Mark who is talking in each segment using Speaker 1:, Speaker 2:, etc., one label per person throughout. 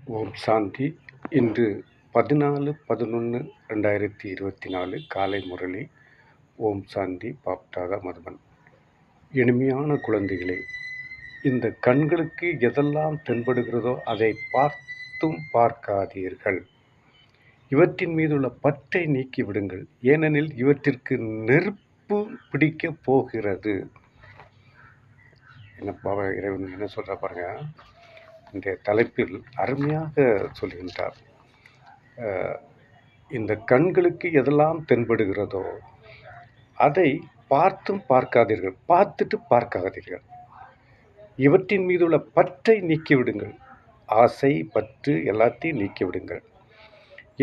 Speaker 1: ஓம் சாந்தி. இன்று 14/11/2024 காலை முரளி. ஓம் சாந்தி. பாப்தாதா மதுபன். இனிமையான குழந்தைகளே, இந்த கண்களுக்கு எதெல்லாம் தென்படுகிறதோ அதை பார்த்தும் பார்க்காதீர்கள். இவற்றின் மீதுள்ள பற்றை நீக்கிவிடுங்கள், ஏனெனில் இவற்றிற்கு நெருப்பு பிடிக்கப் போகிறது. என்ன பாபா இறைவன் என்ன சொல்ற பாருங்க. இந்த தலைப்பில் அருமையாக சொல்கின்றார். இந்த கண்களுக்கு எதெல்லாம் தென்படுகிறதோ அதை பார்த்தும் பார்க்காதீர்கள், பார்த்துட்டு பார்க்காதீர்கள். இவற்றின் மீதுள்ள பற்றை நீக்கிவிடுங்கள், ஆசை பற்று எல்லாத்தையும் நீக்கிவிடுங்கள்.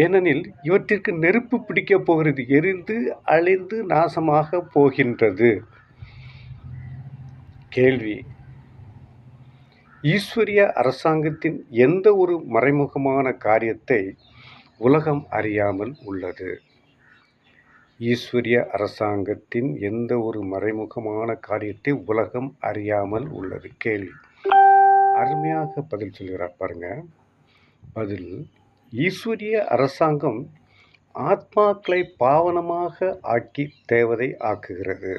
Speaker 1: ஏனெனில் இவற்றிற்கு நெருப்பு பிடிக்கப் போகிறது, எரிந்து அழிந்து நாசமாக போகின்றது. கேள்வி: ஈஸ்வரிய அரசாங்கத்தின் எந்த ஒரு மறைமுகமான காரியத்தை உலகம் அறியாமல் உள்ளது? ஈஸ்வரிய அரசாங்கத்தின் எந்த ஒரு மறைமுகமான காரியத்தை உலகம் அறியாமல் உள்ளது? கேள்வி. அருமையாக பதில் சொல்கிறார் பாருங்க. பதில்: ஈஸ்வரிய அரசாங்கம் ஆத்மாக்களை பாவனமாக ஆக்கி தேவதை ஆக்குகிறது.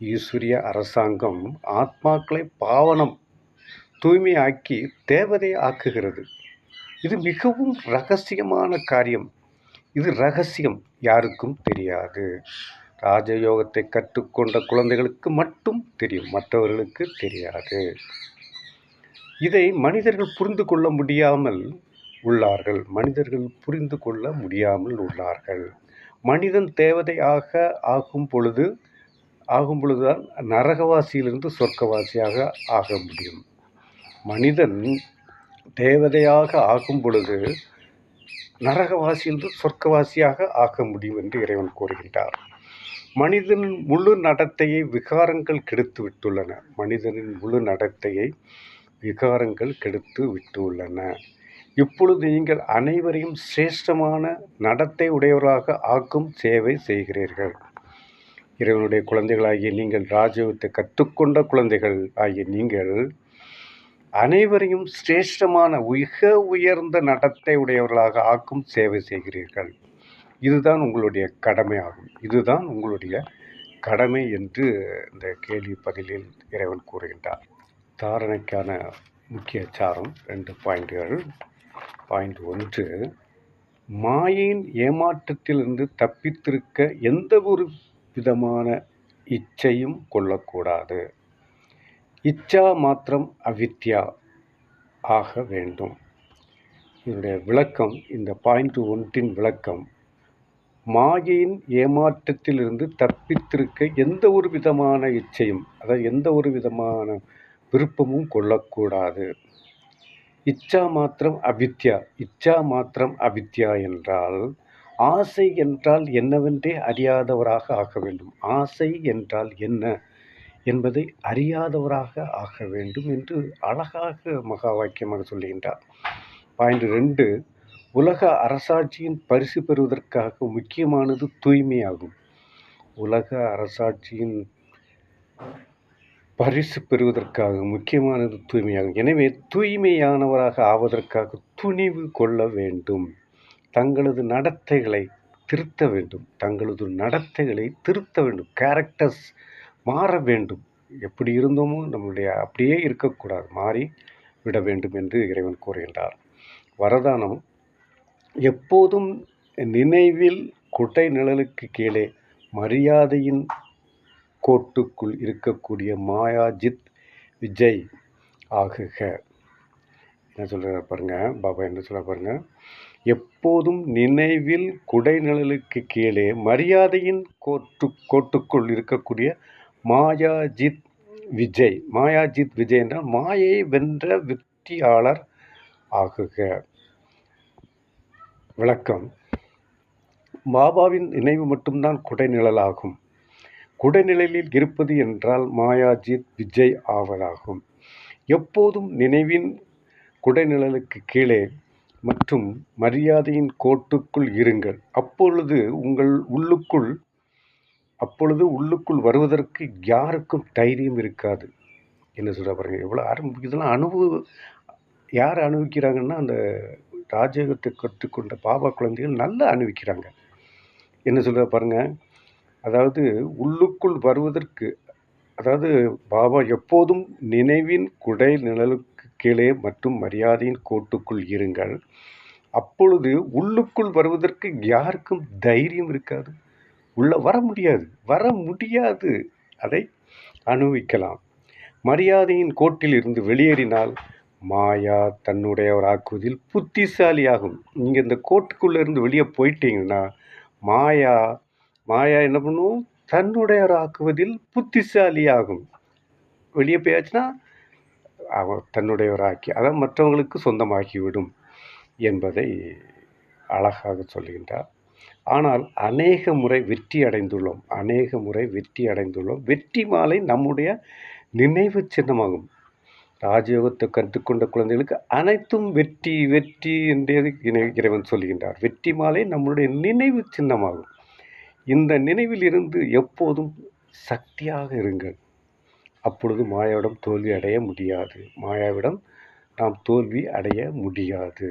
Speaker 1: ஈஸ்வரிய அரசாங்கம் ஆத்மாக்களை பாவனம் தூய்மையாக்கி தேவதை ஆக்குகிறது. இது மிகவும் ரகசியமான காரியம். இது ரகசியம், யாருக்கும் தெரியாது. ராஜயோகத்தை கற்றுக்கொண்ட குழந்தைகளுக்கு மட்டும் தெரியும், மற்றவர்களுக்கு தெரியாது. இதை மனிதர்கள் புரிந்து கொள்ள முடியாமல் உள்ளார்கள். மனிதன் தேவதையாக ஆகும் பொழுதுதான் நரகவாசியிலிருந்து சொர்க்கவாசியாக ஆக முடியும். மனிதன் தேவதையாக ஆகும் பொழுது நரகவாசியிலிருந்து சொர்க்கவாசியாக ஆக முடியும் என்று இறைவன் கூறுகின்றார். மனிதனின் முழு நடத்தையை விகாரங்கள் கெடுத்து விட்டுள்ளன. இப்பொழுது நீங்கள் அனைவரையும் சிரேஷ்டமான நடத்தை உடையவராக ஆக்கும் சேவை செய்கிறீர்கள். இறைவனுடைய குழந்தைகளாகிய நீங்கள், ராஜயோகத்தை கற்றுக்கொண்ட குழந்தைகள் ஆகிய நீங்கள் அனைவரையும் சிரேஷ்டமான மிக உயர்ந்த நடத்தை உடையவர்களாக ஆக்கும் சேவை செய்கிறீர்கள். இதுதான் உங்களுடைய கடமையாகும். இதுதான் உங்களுடைய கடமை என்று இந்த கேள்வி பதிலில் இறைவன் கூறுகின்றார். தாரணைக்கான முக்கிய சாரம் 2 பாயிண்ட்கள். பாயிண்ட் 1: மாயையின் ஏமாற்றத்திலிருந்து தப்பித்திருக்க எந்த ஒரு விதமான இச்சையும் கொள்ளக்கூடாது. இச்சா மாத்திரம் அவித்யா ஆக வேண்டும். இதனுடைய விளக்கம், இந்த பாயிண்ட் 1 விளக்கம்: மாயையின் ஏமாற்றத்திலிருந்து தப்பித்திருக்க எந்த ஒரு விதமான இச்சையும், அதாவது எந்த ஒரு விதமான விருப்பமும் கொள்ளக்கூடாது. இச்சா மாத்திரம் அவித்யா. இச்சா மாத்திரம் அவித்யா என்றால் ஆசை என்றால் என்னவென்றே அறியாதவராக ஆக வேண்டும். ஆசை என்றால் என்ன என்பதை அறியாதவராக ஆக வேண்டும் என்று அழகாக மகா வாக்கியமாக சொல்லுகின்றார். பாயிண்ட் 2: உலக அரசாட்சியின் பரிசு பெறுவதற்காக முக்கியமானது தூய்மையாகும். உலக அரசாட்சியின் பரிசு பெறுவதற்காக முக்கியமானது தூய்மையாகும். எனவே தூய்மையானவராக ஆவதற்காக துணிவு கொள்ள வேண்டும். தங்களது நடத்தைகளை திருத்த வேண்டும். கேரக்டர்ஸ் மாற வேண்டும். எப்படி இருந்தோமோ நம்முடைய அப்படியே இருக்கக்கூடாது, மாறி விட வேண்டும் என்று இறைவன் கூறுகின்றார். வரதானம்: எப்போதும் நினைவில் குடை நிழலுக்கு கீழே மரியாதையின் கோட்டுக்குள் இருக்கக்கூடிய மாயாஜித் விஜய் ஆகுக. என்ன சொல்ற பாருங்க பாபா, என்ன சொல்ல பாருங்க. எப்போதும் நினைவில் குடை நிழலுக்கு கீழே மரியாதையின் கோட்டுக்குள் இருக்கக்கூடிய மாயாஜித் விஜய். மாயாஜித் விஜய் என்றால் மாயை வென்ற வெற்றியாளர் ஆகுக. விளக்கம்: பாபாவின் நினைவு மட்டும்தான் குடைநிழலாகும். குடைநிழலில் இருப்பது என்றால் மாயாஜித் விஜய் ஆவதாகும். எப்போதும் நினைவின் குடைநிழலுக்கு கீழே மற்றும் மரியாதையின் கோட்டுக்குள் இருங்கள். அப்பொழுது உள்ளுக்குள் வருவதற்கு யாருக்கும் தைரியம் இருக்காது. என்ன சொல்ற பாருங்க, எவ்வளோ இதெல்லாம் யார் அனுபவிக்கிறாங்கன்னா, அந்த ராஜயோகத்தை கற்றுக்கொண்ட பாபா குழந்தைகள் நல்லா அனுபவிக்கிறாங்க. என்ன சொல்றார் பாருங்க, அதாவது உள்ளுக்குள் வருவதற்கு, அதாவது பாபா எப்போதும் நினைவின் குடை நிழலுக்கு கீழே மற்றும் மரியாதையின் கோட்டுக்குள் இருங்கள். அப்பொழுது உள்ளுக்குள் வருவதற்கு யாருக்கும் தைரியம் இருக்காது. உள்ள வர முடியாது. அதை அனுபவிக்கலாம். மரியாதையின் கோட்டில் இருந்து வெளியேறினால் மாயா தன்னுடையவராக்குவதில் புத்திசாலியாகும். நீங்கள் இந்த கோட்டுக்குள்ளே இருந்து வெளியே போயிட்டீங்கன்னா மாயா மாயா என்ன பண்ணும்? தன்னுடையவராக்குவதில் புத்திசாலியாகும். வெளியே போயாச்சுன்னா அவன் தன்னுடையவராக்கி அதை மற்றவங்களுக்கு சொந்தமாக்கிவிடும் என்பதை அழகாக சொல்கின்றார். ஆனால் அநேக முறை வெற்றி அடைந்துள்ளோம். வெற்றி மாலை நம்முடைய நினைவு சின்னமாகும். ராஜயோகத்தை கற்றுக்கொண்ட குழந்தைகளுக்கு அனைத்தும் வெற்றி வெற்றி என்றே இறைவன் சொல்கின்றார். வெற்றி மாலை நம்முடைய நினைவு சின்னமாகும். இந்த நினைவில் இருந்து எப்போதும் சக்தியாக இருங்கள். அப்பொழுது மாயாவிடம் தோல்வி அடைய முடியாது.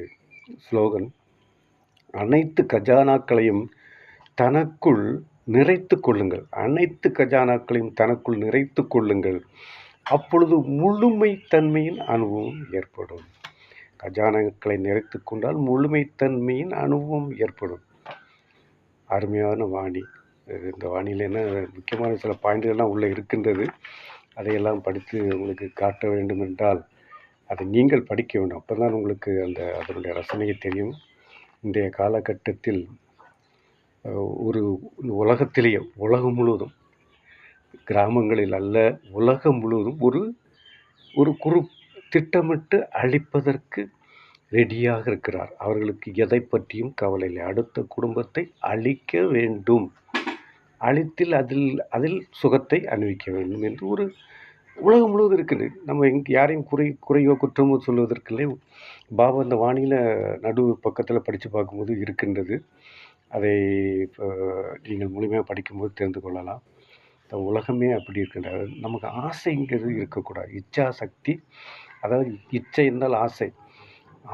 Speaker 1: ஸ்லோகன்: அனைத்து கஜானாக்களையும் தனக்குள் நிறைத்து கொள்ளுங்கள். அப்பொழுது முழுமைத்தன்மையின் அனுபவம் ஏற்படும். கஜானாக்களை நிறைத்து கொண்டால் முழுமைத்தன்மையின் அனுபவம் ஏற்படும். அருமையான வாணி. இந்த வாணியில் என்ன முக்கியமான சில பாயிண்ட்கள்லாம் உள்ளே இருக்கின்றது. அதையெல்லாம் படித்து உங்களுக்கு காட்ட வேண்டும் என்றால் அதை நீங்கள் படிக்க வேண்டும். அப்போ தான் உங்களுக்கு அதனுடைய ரசனையை தெரியும். இன்றைய காலகட்டத்தில் ஒரு உலகத்திலேயே, உலகம் முழுவதும், கிராமங்களில் அல்ல, உலகம் முழுவதும் ஒரு குரு திட்டமிட்டு அழிப்பதற்கு ரெடியாக இருக்கிறார். அவர்களுக்கு எதை பற்றியும் கவலை இல்லை. அடுத்த குடும்பத்தை அழிக்க வேண்டும், அழித்தில் அதில் சுகத்தை அனுபவிக்க வேண்டும் என்று ஒரு உலகம் முழுவதும் இருக்குது. நம்ம யாரையும் குறையோ குற்றமோ சொல்வதற்கில்லை. பாபா இந்த வானியில் நடு பக்கத்தில் படித்து பார்க்கும்போது இருக்கின்றது. அதை நீங்கள் முழுமையாக படிக்கும்போது தெரிந்து கொள்ளலாம். இந்த உலகமே அப்படி இருக்கின்றது. நமக்கு ஆசைங்கிறது இருக்கக்கூடாது. இச்சா சக்தி, அதாவது இச்சை என்றால்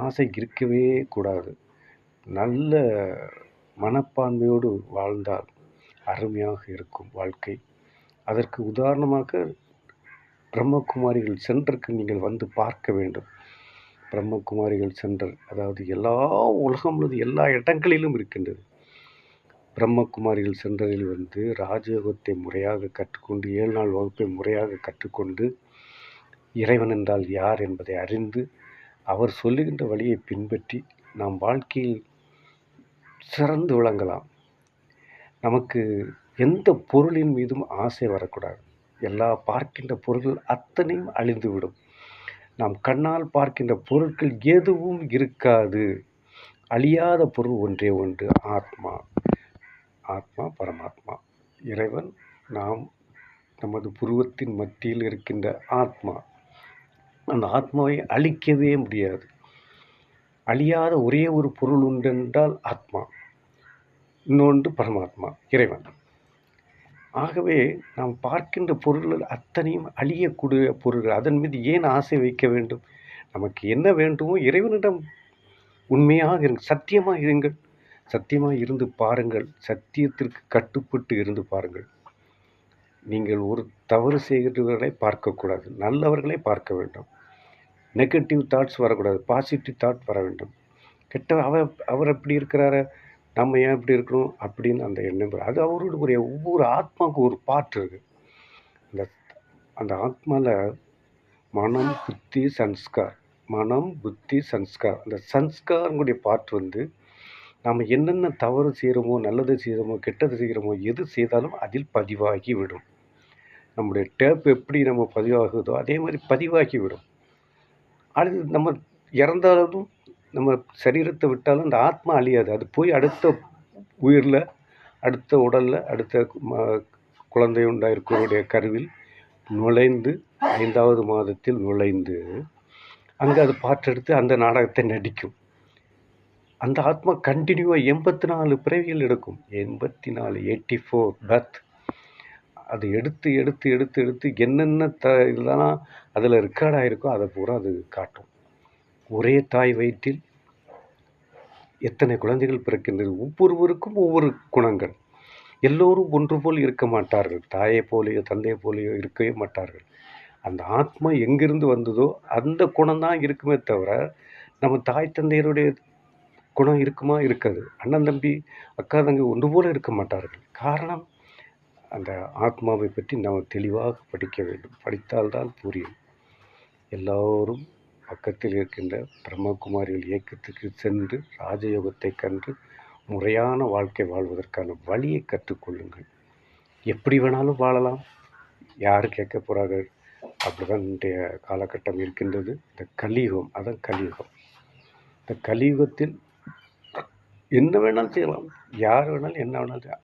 Speaker 1: ஆசை இருக்கவே கூடாது. நல்ல மனப்பான்மையோடு வாழ்ந்தால் அருமையாக இருக்கும் வாழ்க்கை. அதற்கு உதாரணமாக பிரம்மகுமாரிகள் சென்டருக்கு நீங்கள் வந்து பார்க்க வேண்டும். பிரம்மகுமாரிகள் சென்டர், அதாவது உலகம் முழுவதும் எல்லா இடங்களிலும் இருக்கின்றது. பிரம்மகுமாரிகள் சென்டரில் வந்து ராஜயோகத்தை முறையாக கற்றுக்கொண்டு 7 நாள் வகுப்பை முறையாக கற்றுக்கொண்டு இறைவன் என்றால் யார் என்பதை அறிந்து அவர் சொல்லுகின்ற வழியை பின்பற்றி நாம் வாழ்க்கையில் சிறந்து விளங்கலாம். நமக்கு எந்த பொருளின் மீதும் ஆசை வரக்கூடாது. பார்க்கின்ற பொருள்கள் அத்தனையும் அழிந்துவிடும். நாம் கண்ணால் பார்க்கின்ற பொருட்கள் எதுவும் இருக்காது. அழியாத பொருள் ஒன்றே ஒன்று, ஆத்மா, பரமாத்மா, இறைவன். நமது புருவத்தின் மத்தியில் இருக்கின்ற ஆத்மா. அந்த ஆத்மாவை அழிக்கவே முடியாது. அழியாத ஒரே ஒரு பொருள் உண்டென்றால் ஆத்மா, இன்னொன்று பரமாத்மா, இறைவன். ஆகவே நாம் பார்க்கின்ற பொருள்கள் அத்தனையும் அழியக்கூடிய பொருள்கள். அதன் மீது ஏன் ஆசை வைக்க வேண்டும்? நமக்கு என்ன வேண்டுமோ இறைவனிடம் உண்மையாக இருங்கள், சத்தியமாக இருங்கள். சத்தியமாக இருந்து பாருங்கள். சத்தியத்திற்கு கட்டுப்பட்டு இருந்து பாருங்கள். நீங்கள் ஒரு தவறு செய்கிறவர்களை பார்க்கக்கூடாது, நல்லவர்களை பார்க்க வேண்டும். நெகட்டிவ் தாட்ஸ் வரக்கூடாது, பாசிட்டிவ் தாட் வர வேண்டும். அவர் எப்படி இருக்கிறார, நம்ம ஏன் இப்படி இருக்கிறோம் அப்படின்னு அந்த எண்ணம். அது அவருடைய ஒவ்வொரு ஆத்மாவுக்கு ஒரு பாட்டு இருக்குது. அந்த ஆத்மாவில் மனம், புத்தி, சன்ஸ்கார். அந்த சன்ஸ்காரங்களுடைய பாட்டு வந்து நம்ம என்னென்ன தவறு செய்கிறோமோ, நல்லது செய்கிறோமோ, கெட்டது செய்கிறோமோ, எது செய்தாலும் அதில் பதிவாகி விடும். நம்முடைய டேப் எப்படி நம்ம பதிவாகுதோ அதே மாதிரி பதிவாகி விடும். அது நம்ம இறந்தாலும், நம்ம சரீரத்தை விட்டாலும் அந்த ஆத்மா அழியாது. அது போய் அடுத்த உயிரில், அடுத்த உடலில், அடுத்த குழந்தை உண்டாயிருக்கிறவருடைய கருவில் நுழைந்து 5வது மாதத்தில் நுழைந்து அங்கே அது பாட்டெடுத்து அந்த நாடகத்தை நடிக்கும். அந்த ஆத்மா கண்டினியூவாக 84 பிறவிகள் எடுக்கும். 84 பர்த். அது எடுத்து என்னென்ன இதெல்லாம் அதில் ரெக்கார்ட் ஆகிருக்கோ அதை பூரா அது காட்டும். ஒரே தாய் வயிற்றில் எத்தனை குழந்தைகள் பிறக்கின்றது? ஒவ்வொருவருக்கும் ஒவ்வொரு குணங்கள். எல்லோரும் ஒன்று போல் இருக்க மாட்டார்கள். தாயைப் போலயோ தந்தையைப் போலயோ இருக்கவே மாட்டார்கள். அந்த ஆத்மா எங்கிருந்து வந்ததோ அந்த குணம் தான் இருக்குமே தவிர, நம்ம தாய் தந்தையருடைய குணம் இருக்குமா? இருக்காது. அண்ணன் தம்பி, அக்கா தங்கை ஒன்று போல இருக்க மாட்டார்கள். காரணம், அந்த ஆத்மாவை பற்றி நாம் தெளிவாக படிக்க வேண்டும். படித்தால் தான் புரியும். எல்லோரும் பக்கத்தில் இருக்கின்ற பிரம்மகுமாரிகள் இயக்கத்துக்கு சென்று ராஜயோகத்தை கண்டு முறையான வாழ்க்கை வாழ்வதற்கான வழியை கற்றுக்கொள்ளுங்கள். எப்படி வேணாலும் வாழலாம், யார் கேட்க போகிறார்கள்? அப்படிதான் இன்றைய காலகட்டம் இருக்கின்றது. இந்த கலியுகம், அதான் கலியுகம். இந்த கலியுகத்தில் என்ன வேணாலும் செய்யலாம், யார் வேணாலும் என்ன வேணாலும் செய்யலாம்.